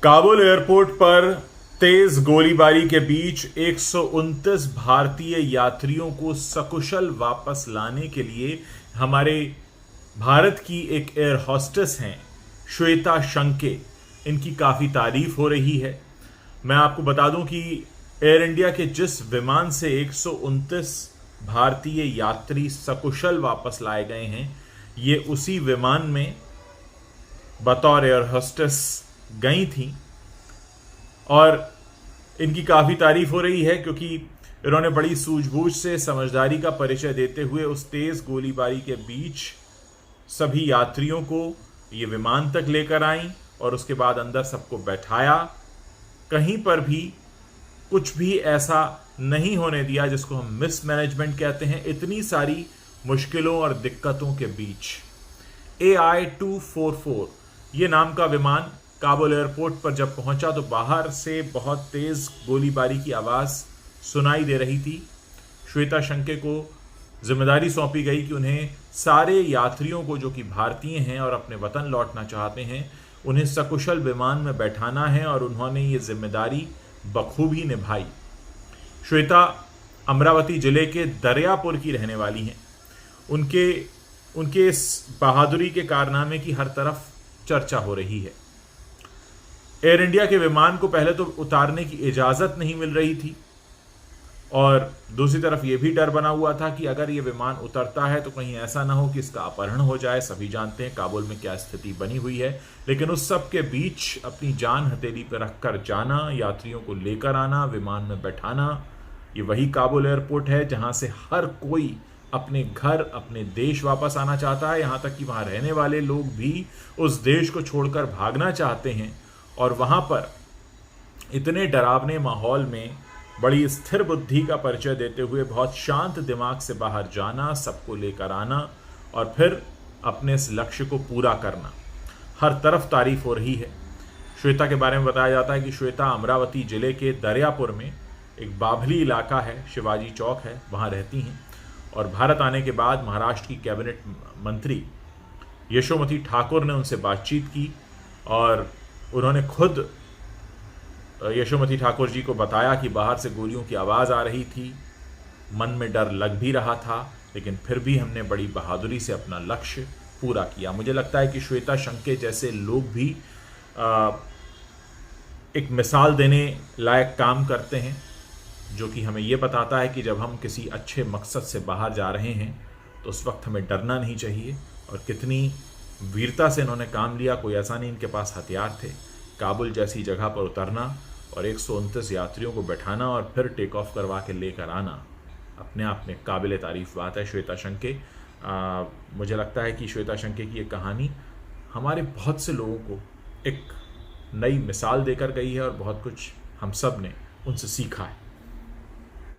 Kabul airport पर तेज गोलीबारी के बीच 129 भारतीय यात्रियों को सकुशल वापस लाने के लिए हमारे भारत की एक एयर होस्टेस हैं श्वेता शंके, इनकी काफ़ी तारीफ हो रही है। मैं आपको बता दूं कि एयर इंडिया के जिस विमान से 129 भारतीय यात्री सकुशल वापस लाए गए हैं, ये उसी विमान में बतौर एयर होस्टेस गई थी और इनकी काफ़ी तारीफ हो रही है क्योंकि इन्होंने बड़ी सूझबूझ से समझदारी का परिचय देते हुए उस तेज़ गोलीबारी के बीच सभी यात्रियों को ये विमान तक लेकर आईं और उसके बाद अंदर सबको बैठाया। कहीं पर भी कुछ भी ऐसा नहीं होने दिया जिसको हम मिसमैनेजमेंट कहते हैं। इतनी सारी मुश्किलों और दिक्कतों के बीच AI-244 ये नाम का विमान काबुल एयरपोर्ट पर जब पहुंचा तो बाहर से बहुत तेज़ गोलीबारी की आवाज़ सुनाई दे रही थी। श्वेता शंके को जिम्मेदारी सौंपी गई कि उन्हें सारे यात्रियों को जो कि भारतीय हैं और अपने वतन लौटना चाहते हैं, उन्हें सकुशल विमान में बैठाना है और उन्होंने ये जिम्मेदारी बखूबी निभाई। श्वेता अमरावती ज़िले के दरियापुर की रहने वाली हैं। उनके इस बहादुरी के कारनामे की हर तरफ चर्चा हो रही है। एयर इंडिया के विमान को पहले तो उतारने की इजाज़त नहीं मिल रही थी और दूसरी तरफ ये भी डर बना हुआ था कि अगर ये विमान उतरता है तो कहीं ऐसा ना हो कि इसका अपहरण हो जाए। सभी जानते हैं काबुल में क्या स्थिति बनी हुई है, लेकिन उस सब के बीच अपनी जान हथेली पर रखकर जाना, यात्रियों को लेकर आना, विमान में बैठाना, ये वही काबुल एयरपोर्ट है जहाँ से हर कोई अपने घर, अपने देश वापस आना चाहता है। यहाँ तक कि वहाँ रहने वाले लोग भी उस देश को छोड़कर भागना चाहते हैं और वहाँ पर इतने डरावने माहौल में बड़ी स्थिर बुद्धि का परिचय देते हुए बहुत शांत दिमाग से बाहर जाना, सबको लेकर आना और फिर अपने इस लक्ष्य को पूरा करना, हर तरफ तारीफ हो रही है। श्वेता के बारे में बताया जाता है कि श्वेता अमरावती ज़िले के दरियापुर में एक बाभली इलाका है, शिवाजी चौक है, वहाँ रहती हैं और भारत आने के बाद महाराष्ट्र की कैबिनेट मंत्री यशोमती ठाकुर ने उनसे बातचीत की और उन्होंने खुद यशोमती ठाकुर जी को बताया कि बाहर से गोलियों की आवाज़ आ रही थी, मन में डर लग भी रहा था, लेकिन फिर भी हमने बड़ी बहादुरी से अपना लक्ष्य पूरा किया। मुझे लगता है कि श्वेता शंके जैसे लोग भी एक मिसाल देने लायक काम करते हैं, जो कि हमें ये बताता है कि जब हम किसी अच्छे मकसद से बाहर जा रहे हैं तो उस वक्त हमें डरना नहीं चाहिए। और कितनी वीरता से इन्होंने काम लिया, कोई ऐसा नहीं इनके पास हथियार थे। काबुल जैसी जगह पर उतरना और 129 यात्रियों को बैठाना और फिर टेक ऑफ करवा के लेकर आना अपने आप में काबिल तारीफ़ बात है। श्वेता शंके, मुझे लगता है कि श्वेता शंके की ये कहानी हमारे बहुत से लोगों को एक नई मिसाल देकर गई है और बहुत कुछ हम सब ने उनसे सीखा है।